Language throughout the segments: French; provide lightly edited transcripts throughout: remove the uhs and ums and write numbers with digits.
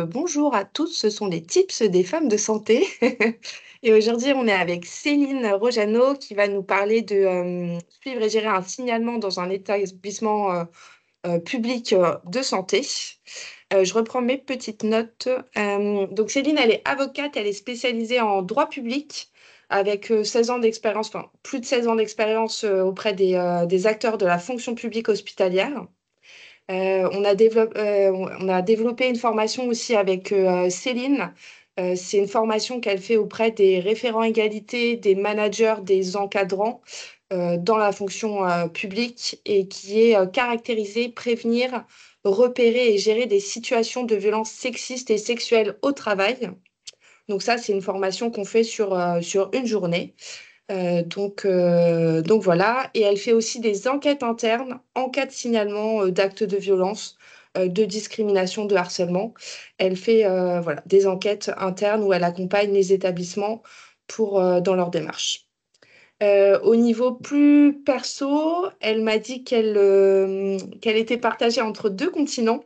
Bonjour à tous, ce sont les tips des femmes de santé. Et aujourd'hui, on est avec Céline Rojano qui va nous parler de suivre et gérer un signalement dans un établissement public de santé. Je reprends mes petites notes. Donc Céline, elle est avocate, elle est spécialisée en droit public avec 16 ans d'expérience, enfin plus de 16 ans d'expérience auprès des acteurs de la fonction publique hospitalière. On a développé une formation aussi avec Céline. C'est une formation qu'elle fait auprès des référents égalité, des managers, des encadrants dans la fonction publique et qui est caractérisée, prévenir, repérer et gérer des situations de violence sexistes et sexuelles au travail. Donc ça, c'est une formation qu'on fait sur une journée. Donc voilà, et elle fait aussi des enquêtes internes en cas de signalement d'actes de violence, de discrimination, de harcèlement. Elle fait voilà, des enquêtes internes où elle accompagne les établissements dans leur démarche. Au niveau plus perso, elle m'a dit qu'elle était partagée entre deux continents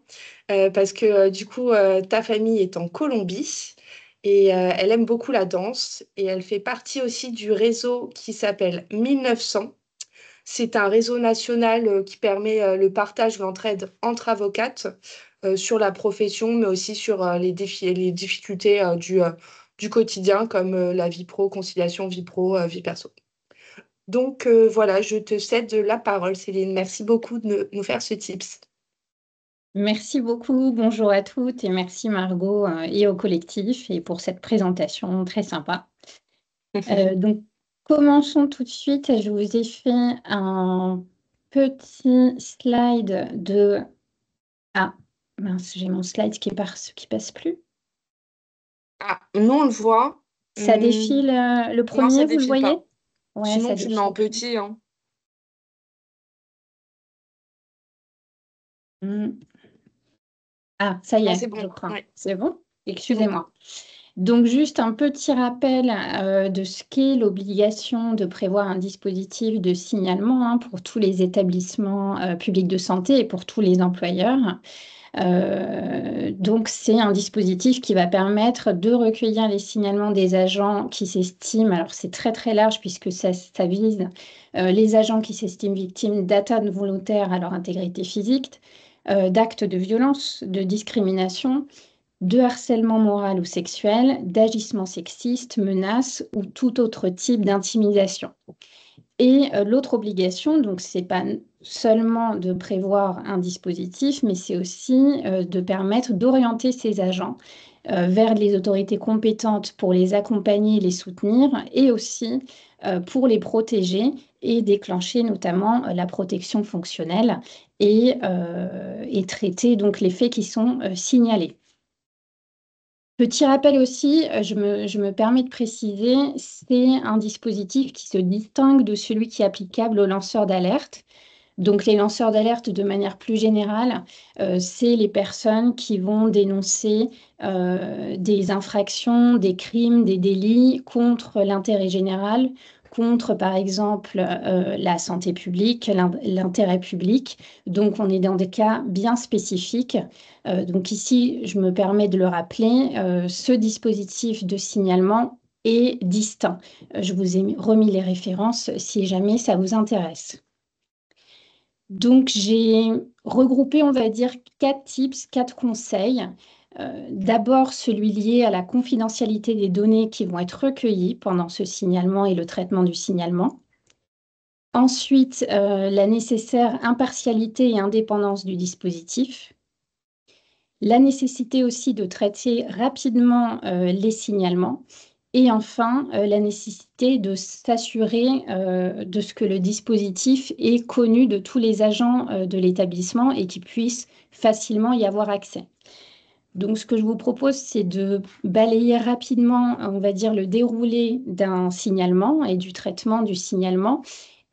parce que du coup, ta famille est en Colombie et elle aime beaucoup la danse et elle fait partie aussi du réseau qui s'appelle 1900. C'est un réseau national qui permet le partage, l'entraide entre avocates sur la profession, mais aussi sur les difficultés du quotidien comme la vie pro, conciliation vie pro, vie perso. Donc voilà, je te cède la parole, Céline. Merci beaucoup de nous faire ce tips. Merci beaucoup, bonjour à toutes et merci Margot et au collectif et pour cette présentation très sympa. Donc, commençons tout de suite. Je vous ai fait un petit slide de... Ah, mince, j'ai mon slide qui passe plus. Ah, non, on le voit. Ça défile, le Non, ça premier, vous le défile voyez? pas. Ouais, Sinon, ça tu le mets en défile plus. petit, hein. Hmm. Ah, ça y Non, est, c'est je bon. crois. Ouais, C'est bon? c'est bon. Excusez-moi. Donc, juste un petit rappel de ce qu'est l'obligation de prévoir un dispositif de signalement pour tous les établissements publics de santé et pour tous les employeurs. Donc, c'est un dispositif qui va permettre de recueillir les signalements des agents qui s'estiment, alors c'est très très large puisque ça vise les agents qui s'estiment victimes d'atteintes volontaires à leur intégrité physique, d'actes de violence, de discrimination, de harcèlement moral ou sexuel, d'agissement sexiste, menaces ou tout autre type d'intimidation. Et l'autre obligation, donc c'est pas seulement de prévoir un dispositif, mais c'est aussi de permettre d'orienter ces agents vers les autorités compétentes pour les accompagner, les soutenir et aussi pour les protéger et déclencher notamment la protection fonctionnelle et traiter donc les faits qui sont signalés. Petit rappel aussi, je me permets de préciser, c'est un dispositif qui se distingue de celui qui est applicable aux lanceurs d'alerte. Donc les lanceurs d'alerte, de manière plus générale, c'est les personnes qui vont dénoncer des infractions, des crimes, des délits contre l'intérêt général, contre par exemple la santé publique, l'intérêt public. Donc on est dans des cas bien spécifiques. Donc ici, je me permets de le rappeler, ce dispositif de signalement est distinct. Je vous ai remis les références si jamais ça vous intéresse. Donc, j'ai regroupé, on va dire, 4 tips, 4 conseils. D'abord, celui lié à la confidentialité des données qui vont être recueillies pendant ce signalement et le traitement du signalement. Ensuite, la nécessaire impartialité et indépendance du dispositif. La nécessité aussi de traiter rapidement les signalements. Et enfin, la nécessité de s'assurer de ce que le dispositif est connu de tous les agents de l'établissement et qu'ils puissent facilement y avoir accès. Donc, ce que je vous propose, c'est de balayer rapidement, on va dire, le déroulé d'un signalement et du traitement du signalement.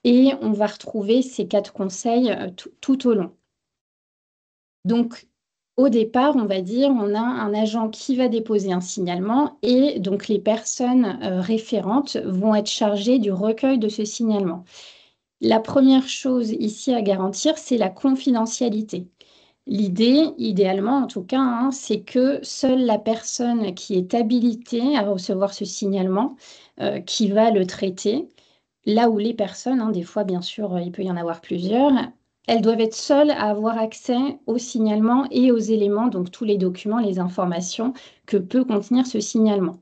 Et on va retrouver ces 4 conseils tout au long. Donc, au départ, on va dire, on a un agent qui va déposer un signalement et donc les personnes référentes vont être chargées du recueil de ce signalement. La première chose ici à garantir, c'est la confidentialité. L'idée, idéalement en tout cas, hein, c'est que seule la personne qui est habilitée à recevoir ce signalement, qui va le traiter, là où les personnes, hein, des fois bien sûr, il peut y en avoir plusieurs, elles doivent être seules à avoir accès au signalement et aux éléments, donc tous les documents, les informations que peut contenir ce signalement.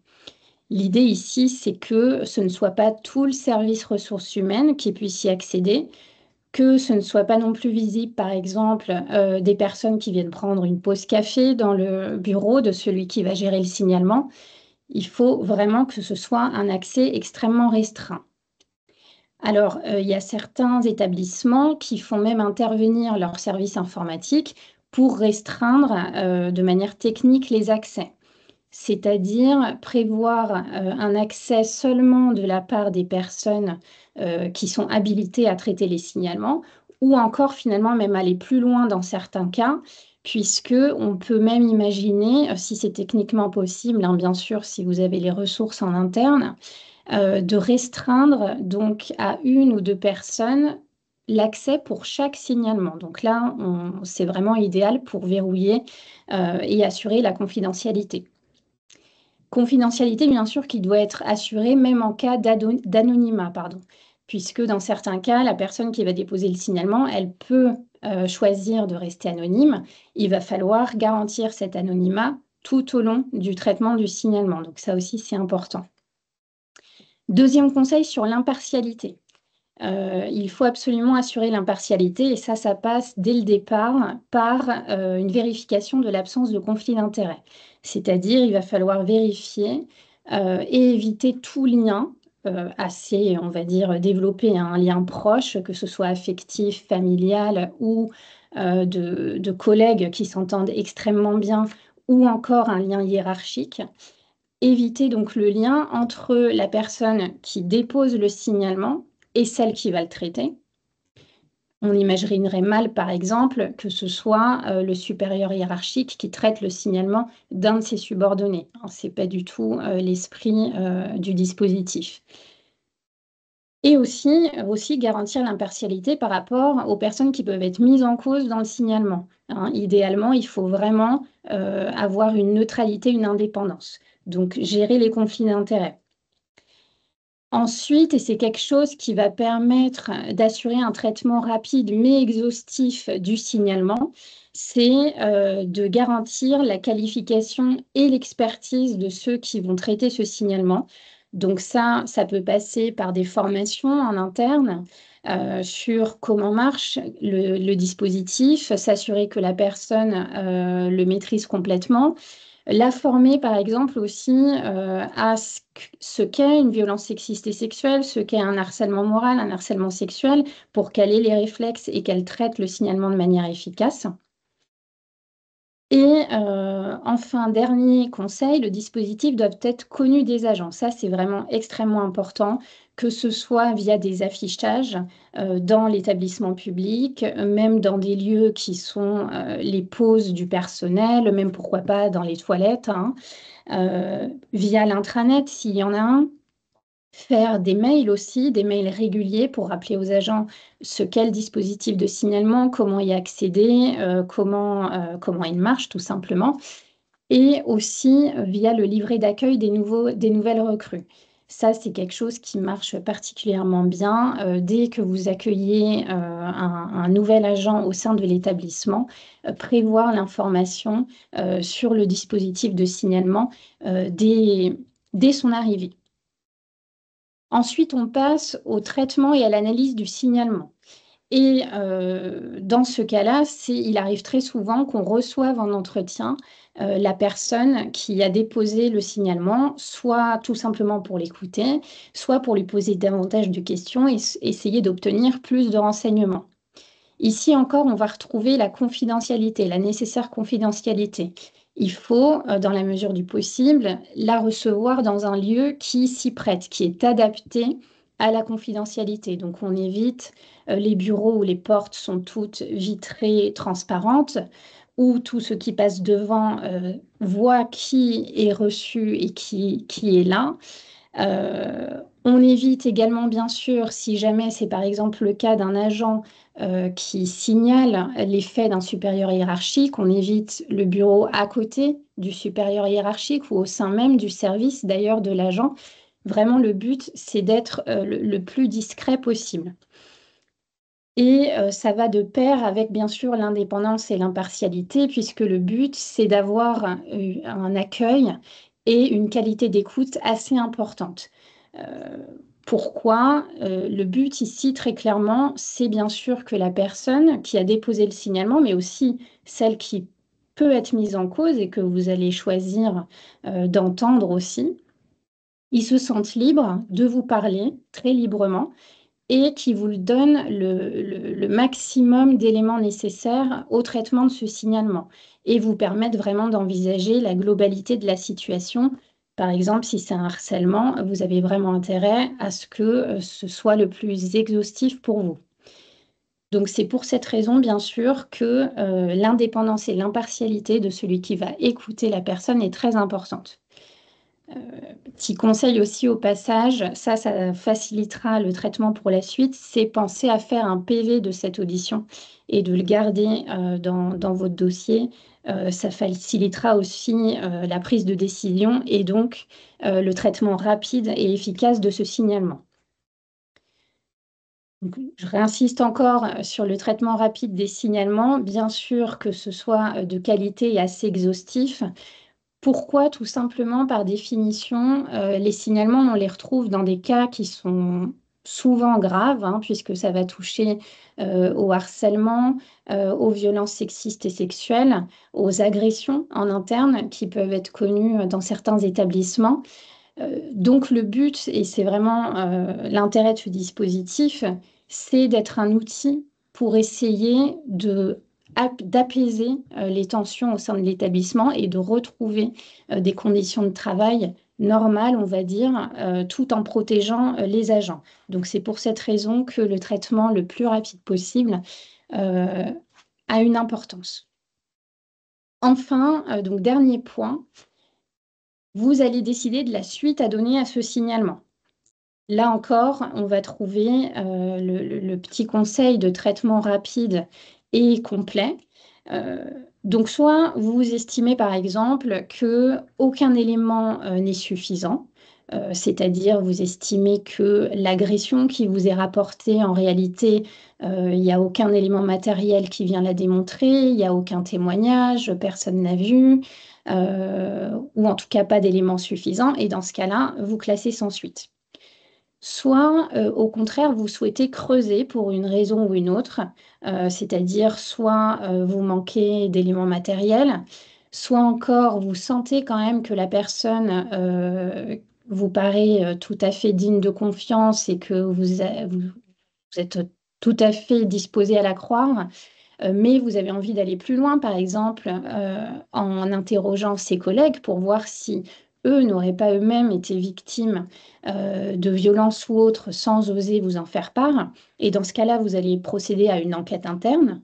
L'idée ici, c'est que ce ne soit pas tout le service ressources humaines qui puisse y accéder, que ce ne soit pas non plus visible, par exemple, des personnes qui viennent prendre une pause café dans le bureau de celui qui va gérer le signalement. Il faut vraiment que ce soit un accès extrêmement restreint. Alors, il y a certains établissements qui font même intervenir leur service informatique pour restreindre, de manière technique les accès. C'est-à-dire prévoir, un accès seulement de la part des personnes, qui sont habilitées à traiter les signalements ou encore finalement même aller plus loin dans certains cas, puisqu'on peut même imaginer, si c'est techniquement possible, hein, bien sûr, si vous avez les ressources en interne, de restreindre donc à 1 ou 2 personnes l'accès pour chaque signalement. Donc là, c'est vraiment idéal pour verrouiller, et assurer la confidentialité. Confidentialité, bien sûr, qui doit être assurée même en cas d'anonymat, pardon, puisque dans certains cas, la personne qui va déposer le signalement, elle peut choisir de rester anonyme. Il va falloir garantir cet anonymat tout au long du traitement du signalement. Donc ça aussi, c'est important. Deuxième conseil sur l'impartialité. Il faut absolument assurer l'impartialité et ça passe dès le départ par une vérification de l'absence de conflit d'intérêts. C'est-à-dire, il va falloir vérifier et éviter tout lien assez, on va dire, développé, hein, un lien proche, que ce soit affectif, familial ou de collègues qui s'entendent extrêmement bien ou encore un lien hiérarchique. Éviter donc le lien entre la personne qui dépose le signalement et celle qui va le traiter. On imaginerait mal, par exemple, que ce soit le supérieur hiérarchique qui traite le signalement d'un de ses subordonnés. Ce n'est pas du tout l'esprit du dispositif. Et aussi garantir l'impartialité par rapport aux personnes qui peuvent être mises en cause dans le signalement, hein. Idéalement, il faut vraiment avoir une neutralité, une indépendance. Donc, gérer les conflits d'intérêts. Ensuite, et c'est quelque chose qui va permettre d'assurer un traitement rapide mais exhaustif du signalement, c'est de garantir la qualification et l'expertise de ceux qui vont traiter ce signalement. Donc ça peut passer par des formations en interne sur comment marche le dispositif, s'assurer que la personne le maîtrise complètement. La former, par exemple, aussi à ce qu'est une violence sexiste et sexuelle, ce qu'est un harcèlement moral, un harcèlement sexuel, pour qu'elle ait les réflexes et qu'elle traite le signalement de manière efficace. Et enfin, dernier conseil, le dispositif doit être connu des agents. Ça, c'est vraiment extrêmement important, que ce soit via des affichages dans l'établissement public, même dans des lieux qui sont les pauses du personnel, même pourquoi pas dans les toilettes, hein, via l'intranet s'il y en a un. Faire des mails aussi, des mails réguliers pour rappeler aux agents ce qu'est le dispositif de signalement, comment y accéder, comment il marche tout simplement. Et aussi via le livret d'accueil des nouvelles recrues. Ça, c'est quelque chose qui marche particulièrement bien. Dès que vous accueillez un nouvel agent au sein de l'établissement, prévoir l'information sur le dispositif de signalement dès son arrivée. Ensuite, on passe au traitement et à l'analyse du signalement. Et dans ce cas-là, il arrive très souvent qu'on reçoive en entretien la personne qui a déposé le signalement, soit tout simplement pour l'écouter, soit pour lui poser davantage de questions et essayer d'obtenir plus de renseignements. Ici encore, on va retrouver la confidentialité, la nécessaire confidentialité. Il faut, dans la mesure du possible, la recevoir dans un lieu qui s'y prête, qui est adapté à la confidentialité. Donc, on évite les bureaux où les portes sont toutes vitrées, transparentes, où tout ce qui passe devant voit qui est reçu et qui est là. On évite également, bien sûr, si jamais c'est par exemple le cas d'un agent qui signale les faits d'un supérieur hiérarchique, on évite le bureau à côté du supérieur hiérarchique ou au sein même du service d'ailleurs de l'agent. Vraiment, le but, c'est d'être le plus discret possible. Et ça va de pair avec, bien sûr, l'indépendance et l'impartialité, puisque le but, c'est d'avoir un accueil et une qualité d'écoute assez importante. Euh, Pourquoi? Le but ici, très clairement, c'est bien sûr que la personne qui a déposé le signalement, mais aussi celle qui peut être mise en cause et que vous allez choisir d'entendre aussi, ils se sentent libres de vous parler très librement et qui vous donne le maximum d'éléments nécessaires au traitement de ce signalement et vous permettent vraiment d'envisager la globalité de la situation. Par exemple, si c'est un harcèlement, vous avez vraiment intérêt à ce que ce soit le plus exhaustif pour vous. Donc c'est pour cette raison, bien sûr, que l'indépendance et l'impartialité de celui qui va écouter la personne est très importante. Petit conseil aussi au passage, ça facilitera le traitement pour la suite, c'est penser à faire un PV de cette audition et de le garder dans votre dossier. Ça facilitera aussi la prise de décision et donc le traitement rapide et efficace de ce signalement. Donc, je réinsiste encore sur le traitement rapide des signalements, bien sûr que ce soit de qualité et assez exhaustif. Pourquoi? Tout simplement, par définition, les signalements, on les retrouve dans des cas qui sont souvent graves, hein, puisque ça va toucher au harcèlement, aux violences sexistes et sexuelles, aux agressions en interne qui peuvent être connues dans certains établissements. Donc le but, et c'est vraiment l'intérêt de ce dispositif, c'est d'être un outil pour essayer d'apaiser les tensions au sein de l'établissement et de retrouver des conditions de travail normales, on va dire, tout en protégeant les agents. Donc c'est pour cette raison que le traitement le plus rapide possible a une importance. Enfin, donc dernier point, vous allez décider de la suite à donner à ce signalement. Là encore, on va trouver le petit conseil de traitement rapide et complet. Euh, donc, soit vous estimez par exemple que aucun élément n'est suffisant, c'est-à-dire vous estimez que l'agression qui vous est rapportée, en réalité, il n'y a aucun élément matériel qui vient la démontrer, il n'y a aucun témoignage, personne n'a vu, ou en tout cas pas d'éléments suffisants, et dans ce cas-là, vous classez sans suite. Soit, au contraire, vous souhaitez creuser pour une raison ou une autre, c'est-à-dire soit vous manquez d'éléments matériels, soit encore vous sentez quand même que la personne vous paraît tout à fait digne de confiance et que vous êtes tout à fait disposé à la croire, mais vous avez envie d'aller plus loin, par exemple, en interrogeant ses collègues pour voir si eux n'auraient pas eux-mêmes été victimes de violences ou autres sans oser vous en faire part. Et dans ce cas-là, vous allez procéder à une enquête interne.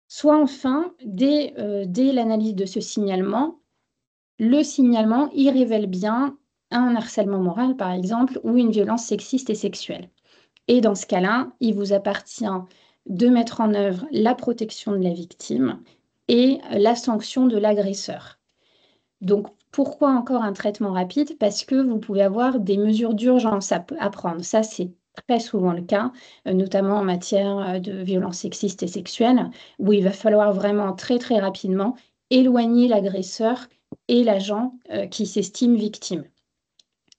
Soit enfin, dès l'analyse de ce signalement, le signalement, il révèle bien un harcèlement moral, par exemple, ou une violence sexiste et sexuelle. Et dans ce cas-là, il vous appartient de mettre en œuvre la protection de la victime et la sanction de l'agresseur. Donc, pourquoi encore un traitement rapide? Parce que vous pouvez avoir des mesures d'urgence à prendre. Ça, c'est très souvent le cas, notamment en matière de violences sexistes et sexuelles, où il va falloir vraiment très, très rapidement éloigner l'agresseur et l'agent qui s'estime victime.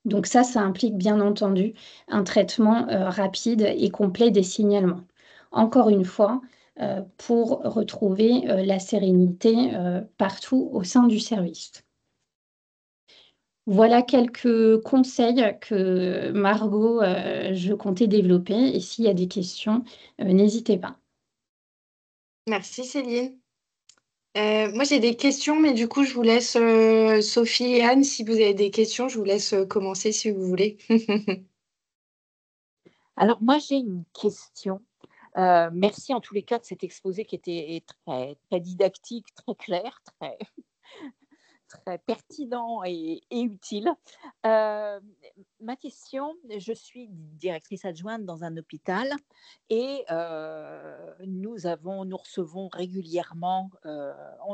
Donc ça implique bien entendu un traitement rapide et complet des signalements. Encore une fois, pour retrouver la sérénité partout au sein du service. Voilà quelques conseils que Margot, je comptais développer. Et s'il y a des questions, n'hésitez pas. Merci Céline. Moi j'ai des questions, mais du coup je vous laisse Sophie et Anne, si vous avez des questions, je vous laisse commencer si vous voulez. Alors moi j'ai une question. Merci en tous les cas de cet exposé qui était très, très didactique, très clair, très, très pertinent et utile. Ma question, je suis directrice adjointe dans un hôpital et nous recevons régulièrement,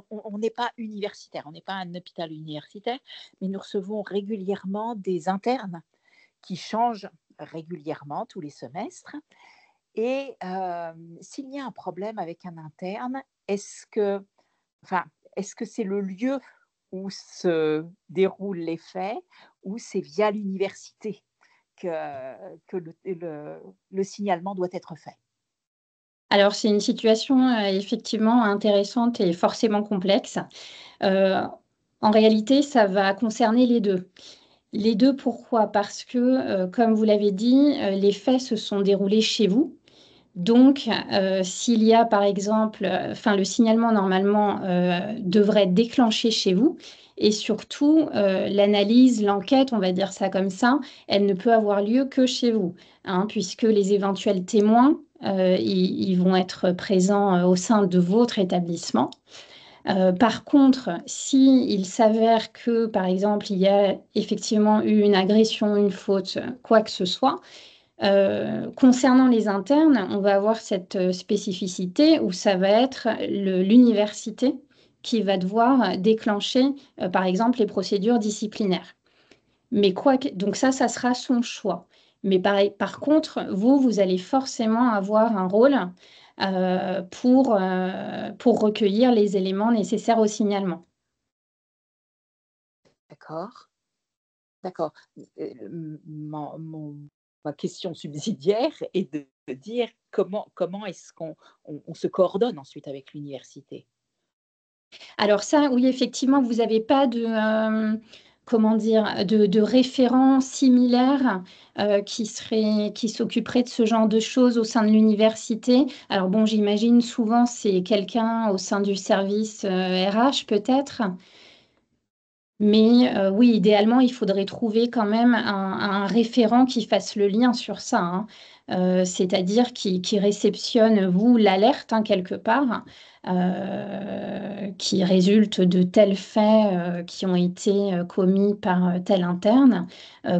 on n'est pas universitaire, on n'est pas un hôpital universitaire, mais nous recevons régulièrement des internes qui changent régulièrement tous les semestres. Et s'il y a un problème avec un interne, est-ce que c'est le lieu où se déroulent les faits ou c'est via l'université que le signalement doit être fait? Alors, c'est une situation effectivement intéressante et forcément complexe. Euh, En réalité, ça va concerner les deux. Les deux, pourquoi? Parce que, comme vous l'avez dit, les faits se sont déroulés chez vous. Donc, s'il y a par exemple, le signalement normalement devrait être déclenché chez vous et surtout l'analyse, l'enquête, on va dire ça comme ça, elle ne peut avoir lieu que chez vous, hein, puisque les éventuels témoins, ils vont être présents au sein de votre établissement. Par contre, s'il s'avère que, par exemple, il y a effectivement eu une agression, une faute, quoi que ce soit, concernant les internes, on va avoir cette spécificité où ça va être l'université qui va devoir déclencher, par exemple, les procédures disciplinaires. Mais donc ça sera son choix. Mais par contre, vous allez forcément avoir un rôle pour recueillir les éléments nécessaires au signalement. D'accord, d'accord. Ma question subsidiaire est de dire comment est-ce qu'on se coordonne ensuite avec l'université? Alors ça, oui, effectivement, vous n'avez pas comment dire, de référent similaire qui s'occuperait de ce genre de choses au sein de l'université. Alors bon, j'imagine souvent c'est quelqu'un au sein du service RH peut-être. Mais oui, idéalement, il faudrait trouver quand même un référent qui fasse le lien sur ça, hein. C'est-à-dire qui réceptionne, vous, l'alerte, hein, quelque part, qui résulte de tels faits qui ont été commis par tel interne,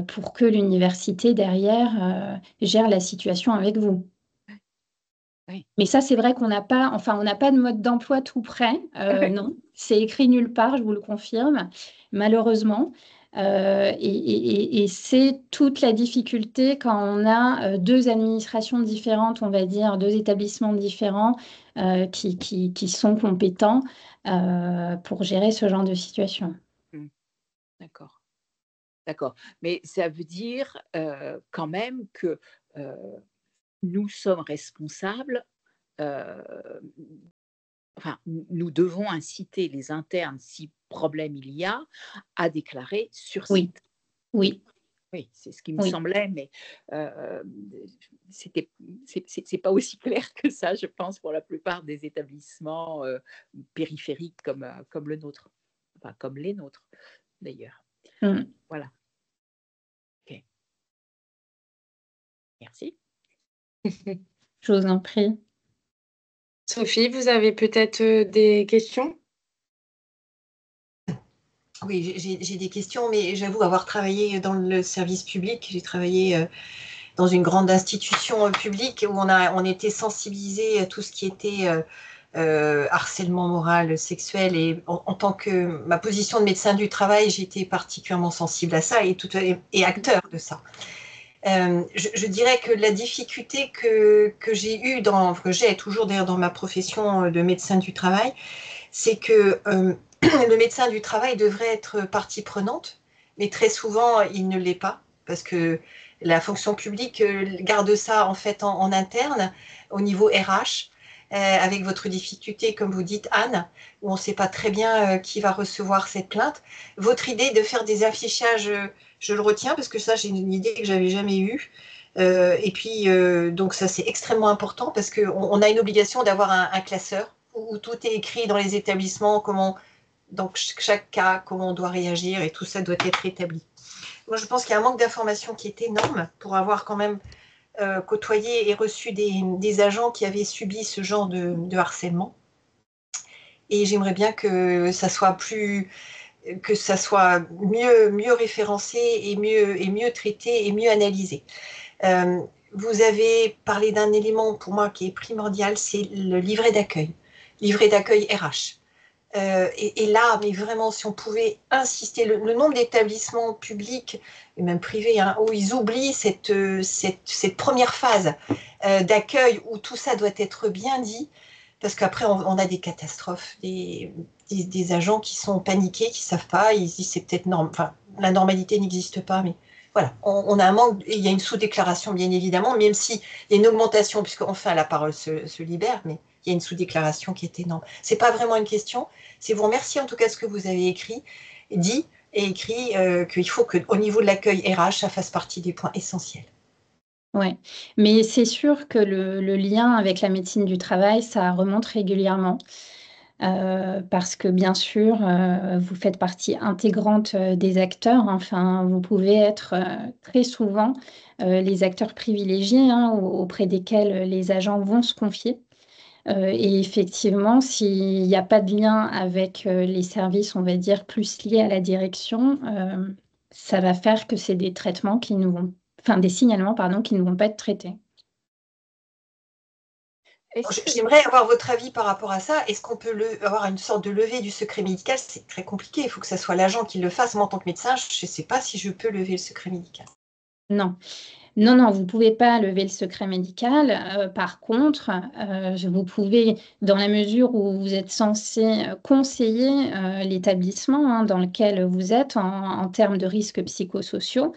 pour que l'université, derrière, gère la situation avec vous. Oui. Mais ça, c'est vrai qu'on n'a pas, on n'a pas de mode d'emploi tout prêt. Non, c'est écrit nulle part, je vous le confirme, malheureusement. Et c'est toute la difficulté quand on a deux administrations différentes, on va dire, deux établissements différents qui sont compétents pour gérer ce genre de situation. D'accord, d'accord. Mais ça veut dire quand même que nous sommes responsables, nous devons inciter les internes, si problème il y a, à déclarer sur Oui, site. oui, Oui, c'est ce qui me oui. semblait, mais c'est pas aussi clair que ça, je pense, pour la plupart des établissements périphériques comme le nôtre, enfin comme les nôtres d'ailleurs. Mm. Voilà. Ok. Merci. Je vous en prie. Sophie, vous avez peut-être des questions? Oui, j'ai des questions, mais j'avoue avoir travaillé dans le service public. J'ai travaillé dans une grande institution publique où on était sensibilisé à tout ce qui était harcèlement moral, sexuel. Et en tant que ma position de médecin du travail, j'étais particulièrement sensible à ça et acteur de ça. Je dirais que la difficulté que j'ai eue, que j'ai toujours d'ailleurs dans ma profession de médecin du travail, c'est que le médecin du travail devrait être partie prenante, mais très souvent, il ne l'est pas, parce que la fonction publique garde ça en fait en interne, au niveau RH, avec votre difficulté, comme vous dites, Anne, où on ne sait pas très bien qui va recevoir cette plainte. Votre idée de faire des affichages, je le retiens, parce que ça, j'ai une idée que j'avais jamais eue. Et puis, donc ça, c'est extrêmement important, parce qu'on a une obligation d'avoir un classeur où tout est écrit dans les établissements, dans chaque cas, comment on doit réagir, et tout ça doit être établi. Moi, je pense qu'il y a un manque d'information qui est énorme pour avoir quand même côtoyé et reçu des agents qui avaient subi ce genre de harcèlement. Et j'aimerais bien que ça soit plus que ça soit mieux référencé et mieux traité et mieux analysé. Vous avez parlé d'un élément pour moi qui est primordial, c'est le livret d'accueil RH. Et là, mais vraiment, si on pouvait insister, le nombre d'établissements publics et même privés, hein, où ils oublient cette première phase d'accueil où tout ça doit être bien dit, parce qu'après, on a des catastrophes, des agents qui sont paniqués, qui ne savent pas, ils se disent c'est peut-être normal, enfin, la normalité n'existe pas, mais voilà, on a un manque, et il y a une sous-déclaration bien évidemment, même s'il y a une augmentation, puisque enfin la parole se libère, mais il y a une sous-déclaration qui est énorme. Ce n'est pas vraiment une question, c'est vous remercier en tout cas ce que vous avez dit qu'il faut qu'au niveau de l'accueil RH, ça fasse partie des points essentiels. Ouais, mais c'est sûr que le lien avec la médecine du travail, ça remonte régulièrement. Parce que bien sûr, vous faites partie intégrante, des acteurs. Enfin, vous pouvez être, très souvent, les acteurs privilégiés, hein, auprès desquels les agents vont se confier. Et effectivement, s'il n'y a pas de lien avec, les services, on va dire, plus liés à la direction, ça va faire que c'est des traitements qui ne vont enfin, des signalements, pardon, qui ne vont pas être traités. J'aimerais avoir votre avis par rapport à ça. Est-ce qu'on peut avoir une sorte de levée du secret médical? C'est très compliqué. Il faut que ce soit l'agent qui le fasse. Moi, en tant que médecin, je ne sais pas si je peux lever le secret médical. Non. Non, non, vous ne pouvez pas lever le secret médical. Par contre, vous pouvez, dans la mesure où vous êtes censé conseiller l'établissement, hein, dans lequel vous êtes en termes de risques psychosociaux.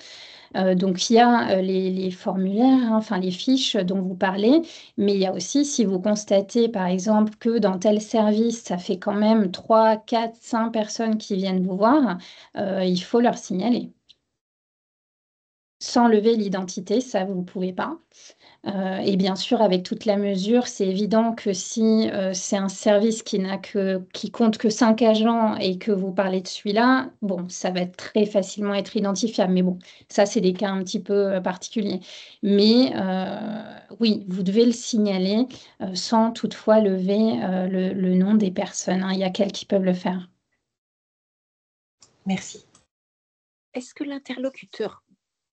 Donc, il y a les formulaires, hein, enfin les fiches dont vous parlez, mais il y a aussi, si vous constatez, par exemple, que dans tel service, ça fait quand même 3, 4, 5 personnes qui viennent vous voir, il faut leur signaler. Sans lever l'identité, ça, vous ne pouvez pas. Et bien sûr, avec toute la mesure, c'est évident que si, c'est un service qui compte que 5 agents et que vous parlez de celui-là, bon, ça va très facilement être identifiable. Mais bon, ça, c'est des cas un petit peu, particuliers. Mais, oui, vous devez le signaler, sans toutefois lever, le nom des personnes, hein. Il y a qu'elles qui peuvent le faire. Merci. Est-ce que l'interlocuteur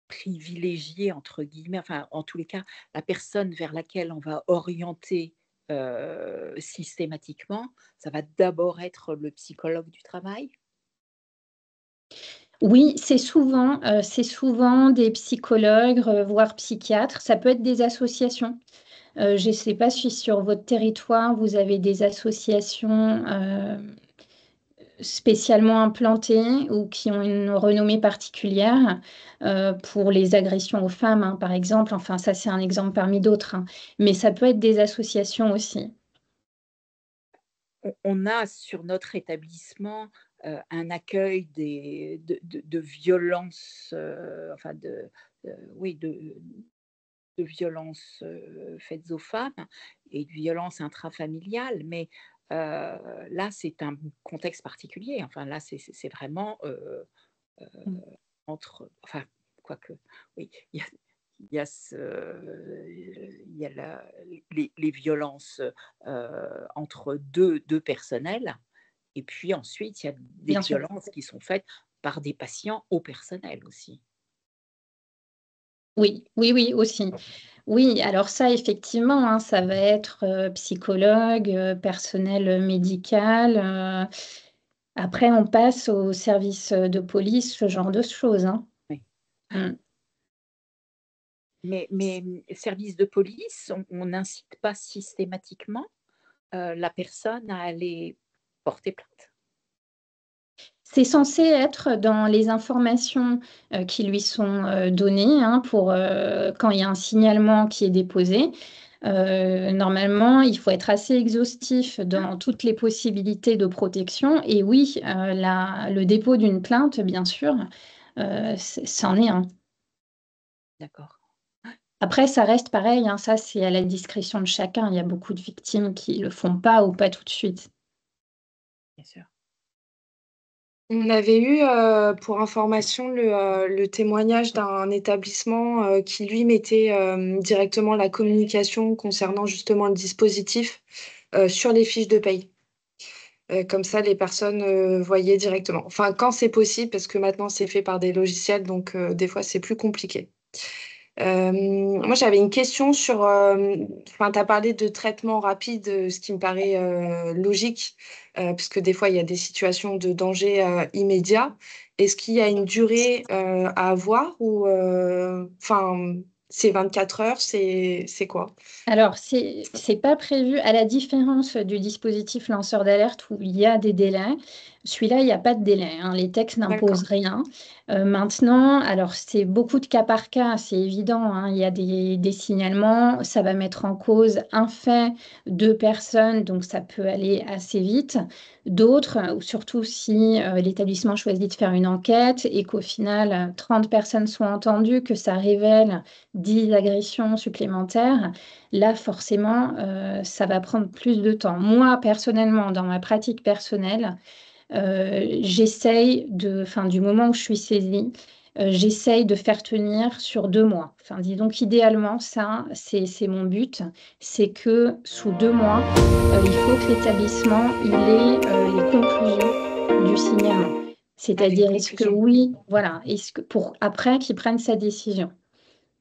privilégié, entre guillemets, enfin, en tous les cas, la personne vers laquelle on va orienter systématiquement, ça va d'abord être le psychologue du travail? Oui, c'est souvent des psychologues, voire psychiatres. Ça peut être des associations. Je ne sais pas si sur votre territoire, vous avez des associations, spécialement implantées ou qui ont une renommée particulière, pour les agressions aux femmes, hein, par exemple. Enfin, ça, c'est un exemple parmi d'autres, hein, mais ça peut être des associations aussi. On a sur notre établissement un accueil de violences, enfin oui, de violences faites aux femmes et de violences intrafamiliales, mais là, c'est un contexte particulier. Enfin, là, c'est vraiment Mmh. entre, enfin, quoique, oui, il y a, il y a les violences entre deux personnels, et puis ensuite, il y a des Bien sûr. violences qui sont faites par des patients au personnel aussi. Oui, oui, oui, aussi. Oui, alors ça, effectivement, hein, ça va être, psychologue, personnel, médical, après on passe au service, de police, ce genre de choses, hein. Oui. Mmh. Mais service de police, on n'incite pas systématiquement la personne à aller porter plainte. C'est censé être dans les informations, qui lui sont, données, hein, pour, quand il y a un signalement qui est déposé. Normalement, il faut être assez exhaustif dans toutes les possibilités de protection et oui, le dépôt d'une plainte, bien sûr, c'en est un. D'accord, Après, ça reste pareil, hein, ça, c'est à la discrétion de chacun. Il y a beaucoup de victimes qui le font pas ou pas tout de suite. bien sûr. On avait eu, pour information, le témoignage d'un établissement, qui lui mettait, directement la communication concernant justement le dispositif, sur les fiches de paye. Comme ça, les personnes voyaient directement. Enfin, quand c'est possible, parce que maintenant, c'est fait par des logiciels, donc des fois, c'est plus compliqué. Moi, j'avais une question sur, enfin, tu as parlé de traitement rapide, ce qui me paraît logique, parce que des fois, il y a des situations de danger immédiat. Est-ce qu'il y a une durée à avoir ou, enfin, c'est 24 heures, c'est quoi? Alors, c'est pas prévu, à la différence du dispositif lanceur d'alerte où il y a des délais. Celui-là, il n'y a pas de délai, hein. Les textes n'imposent D'accord. rien. Maintenant, alors c'est beaucoup de cas par cas, c'est évident, hein. Il y a des signalements, ça va mettre en cause un fait, deux personnes, donc ça peut aller assez vite. D'autres, ou surtout si l'établissement choisit de faire une enquête et qu'au final, 30 personnes sont entendues, que ça révèle 10 agressions supplémentaires. Là, forcément, ça va prendre plus de temps. Moi, personnellement, dans ma pratique personnelle, enfin, du moment où je suis saisie, j'essaye de faire tenir sur 2 mois. Enfin, disons qu'idéalement, ça, c'est mon but, c'est que sous 2 mois, il faut que l'établissement il ait les conclusions du signalement. Avec C'est-à-dire, est-ce que conclusion. oui, voilà, est-ce que pour après qu'il prenne sa décision.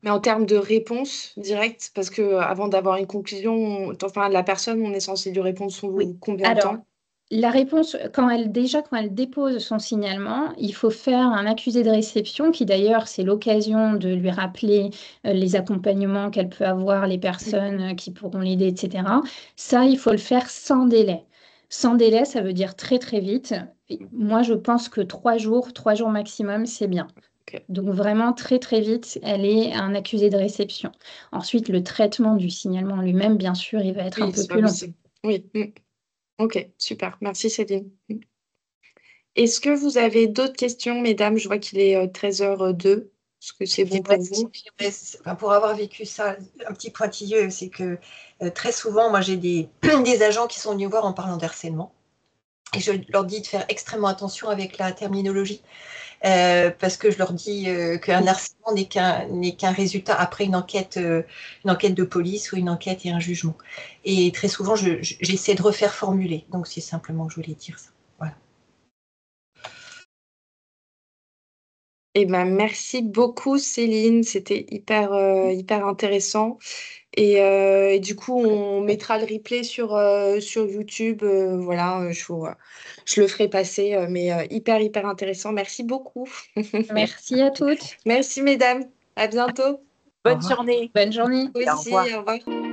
Mais en termes de réponse directe, parce que avant d'avoir une conclusion, enfin, la personne, on est censé lui répondre Oui. sous combien de Alors, temps? la réponse, quand elle dépose son signalement, il faut faire un accusé de réception qui d'ailleurs, c'est l'occasion de lui rappeler les accompagnements qu'elle peut avoir, les personnes qui pourront l'aider, etc. Ça, il faut le faire sans délai. Sans délai, ça veut dire très très vite. Et moi, je pense que 3 jours maximum, c'est bien. Ok. Donc vraiment très très vite, elle est un accusé de réception. Ensuite, le traitement du signalement lui-même, bien sûr, il va être un Oui, peu c'est pas plus long. possible. Oui. Ok, super. Merci Céline. Est-ce que vous avez d'autres questions, mesdames? Je vois qu'il est 13h02. Est-ce que c'est bon pour vous? Enfin, pour avoir vécu ça, un petit pointilleux, c'est que très souvent, moi j'ai des agents qui sont venus voir en parlant d'harcèlement. Et je leur dis de faire extrêmement attention avec la terminologie, parce que je leur dis qu'un harcèlement n'est qu'un résultat après une enquête de police ou une enquête et un jugement. Et très souvent, j'essaie de refaire formuler. Donc, c'est simplement que je voulais dire ça. Voilà. Eh ben, merci beaucoup, Céline. C'était hyper intéressant. Et du coup, on mettra le replay sur YouTube. Voilà, je le ferai passer, mais hyper intéressant. Merci beaucoup. Merci à toutes. Merci, mesdames. À bientôt. Au Bonne revoir. journée. Bonne journée. Vous Au aussi, revoir. au revoir.